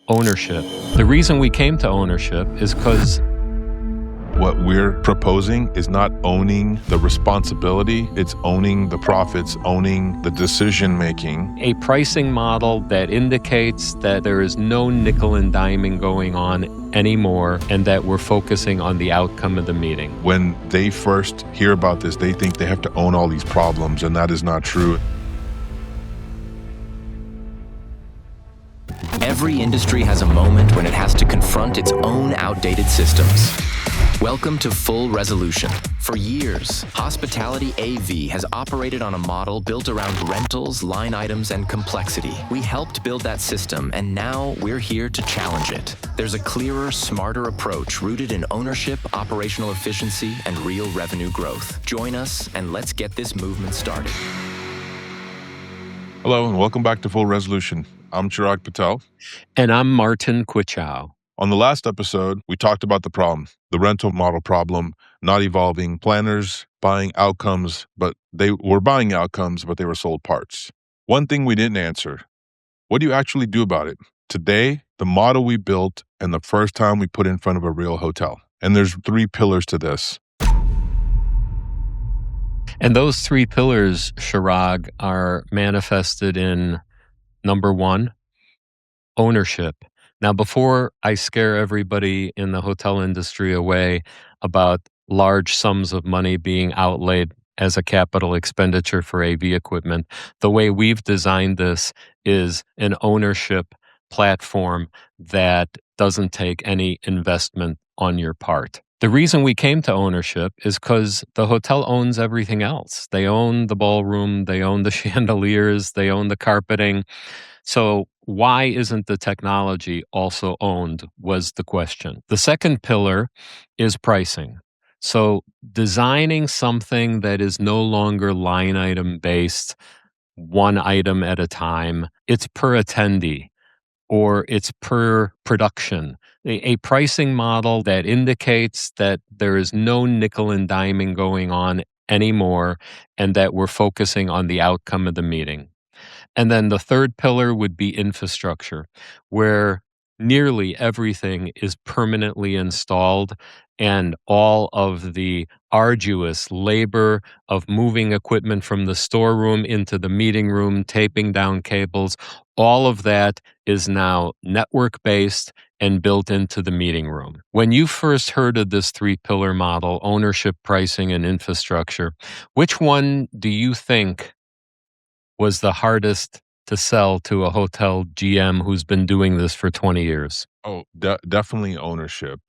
ownership. The reason we came to ownership is because what we're proposing is not owning the responsibility, it's owning the profits, owning the decision-making. a pricing model that indicates that there is no nickel and diming going on anymore and that we're focusing on the outcome of the meeting. When they first hear about this, they think they have to own all these problems, and that is not true. Every industry has a moment when it has to confront its own outdated systems. Welcome to Full Resolution. For years, Hospitality AV has operated on a model built around rentals, line items, and complexity. We helped build that system, and now we're here to challenge it. There's a clearer, smarter approach rooted in ownership, operational efficiency, and real revenue growth. Join us, and let's get this movement started. Hello, and welcome back to Full Resolution. I'm Chirag Patel. And I'm Martin Kwitschau. On the last episode, we talked about the problem, the rental model problem, not evolving, planners buying outcomes, but they were buying outcomes, but they were sold parts. One thing we didn't answer, what do you actually do about it? Today, the model we built and the first time we put in front of a real hotel. And there's 3 pillars to this. And those 3 pillars, Chirag, are manifested in number 1, ownership. Now, before I scare everybody in the hotel industry away about large sums of money being outlaid as a capital expenditure for AV equipment, the way we've designed this is an ownership platform that doesn't take any investment on your part. The reason we came to ownership is because the hotel owns everything else. They own the ballroom, they own the chandeliers, they own the carpeting. So why isn't the technology also owned was the question. The second pillar is pricing. So designing something that is no longer line item based, one item at a time, it's per attendee or it's per production. A pricing model that indicates that there is no nickel and diming going on anymore and that we're focusing on the outcome of the meeting. And then the third pillar would be infrastructure, where nearly everything is permanently installed and all of the arduous labor of moving equipment from the storeroom into the meeting room, taping down cables, all of that is now network-based and built into the meeting room. When you first heard of this 3-pillar model, ownership, pricing, and infrastructure, which one do you think was the hardest to sell to a hotel GM who's been doing this for 20 years? Oh, definitely ownership.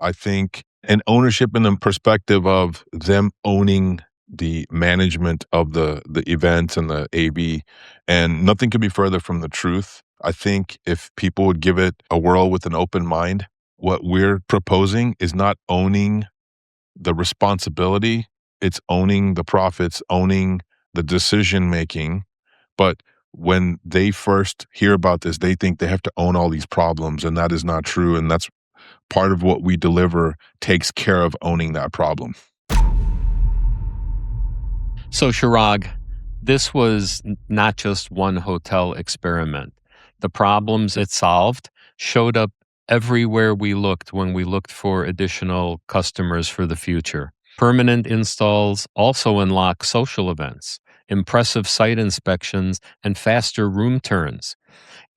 I think, and ownership in the perspective of them owning the management of the events and the AV, and nothing could be further from the truth. I think if people would give it a whirl with an open mind, what we're proposing is not owning the responsibility, it's owning the profits, owning the decision-making. But when they first hear about this, they think they have to own all these problems, and that is not true. And that's part of what we deliver takes care of owning that problem. So, Chirag, this was not just one hotel experiment. The problems it solved showed up everywhere we looked when we looked for additional customers for the future. Permanent installs also unlock social events, impressive site inspections, and faster room turns.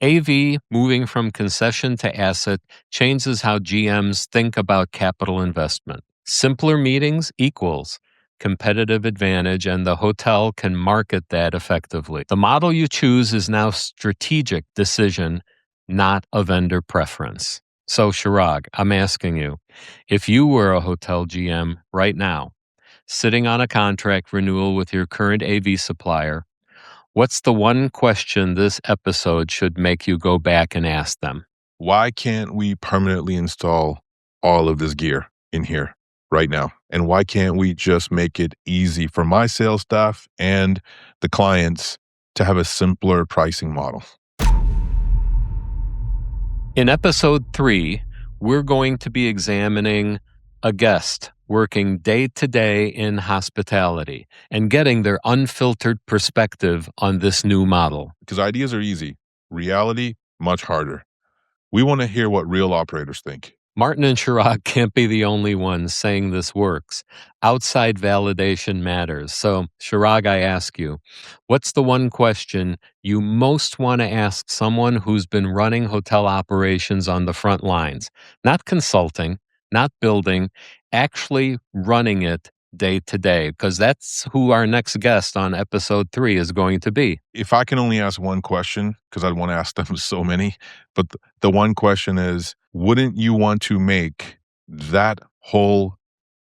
AV, moving from concession to asset, changes how GMs think about capital investment. Simpler meetings equals competitive advantage, and the hotel can market that effectively. The model you choose is now strategic decision, not a vendor preference. So, Chirag, I'm asking you, if you were a hotel GM right now, sitting on a contract renewal with your current AV supplier, what's the one question this episode should make you go back and ask them? Why can't we permanently install all of this gear in here right now? And why can't we just make it easy for my sales staff and the clients to have a simpler pricing model? In episode 3, we're going to be examining a guest working day to day in hospitality and getting their unfiltered perspective on this new model. Because ideas are easy, reality, much harder. We want to hear what real operators think. Martin and Chirag can't be the only ones saying this works. Outside validation matters. So, Chirag, I ask you, what's the one question you most want to ask someone who's been running hotel operations on the front lines? Not consulting, not building, actually running it day to day, because that's who our next guest on episode 3 is going to be. If I can only ask one question, because I want to ask them so many, but the one question is, wouldn't you want to make that whole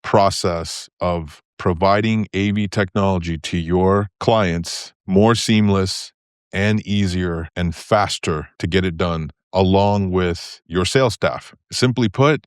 process of providing AV technology to your clients more seamless and easier and faster to get it done along with your sales staff? Simply put,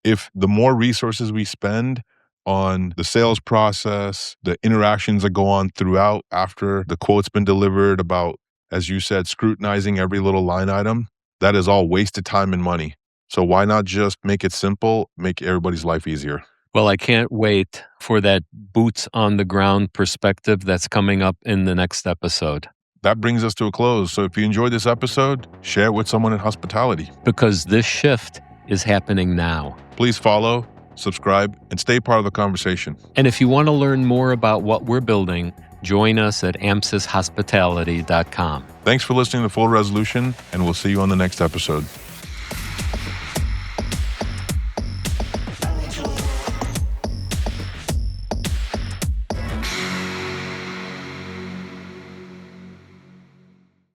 if the more resources we spend on the sales process, the interactions that go on throughout after the quote's been delivered about, as you said, scrutinizing every little line item, that is all wasted time and money. So why not just make it simple, make everybody's life easier? Well, I can't wait for that boots on the ground perspective that's coming up in the next episode. That brings us to a close. So if you enjoyed this episode, share it with someone in hospitality. Because this shift is happening now. Please follow, subscribe, and stay part of the conversation. And if you want to learn more about what we're building, join us at AMSYShospitality.com. Thanks for listening to Full Resolution, and we'll see you on the next episode.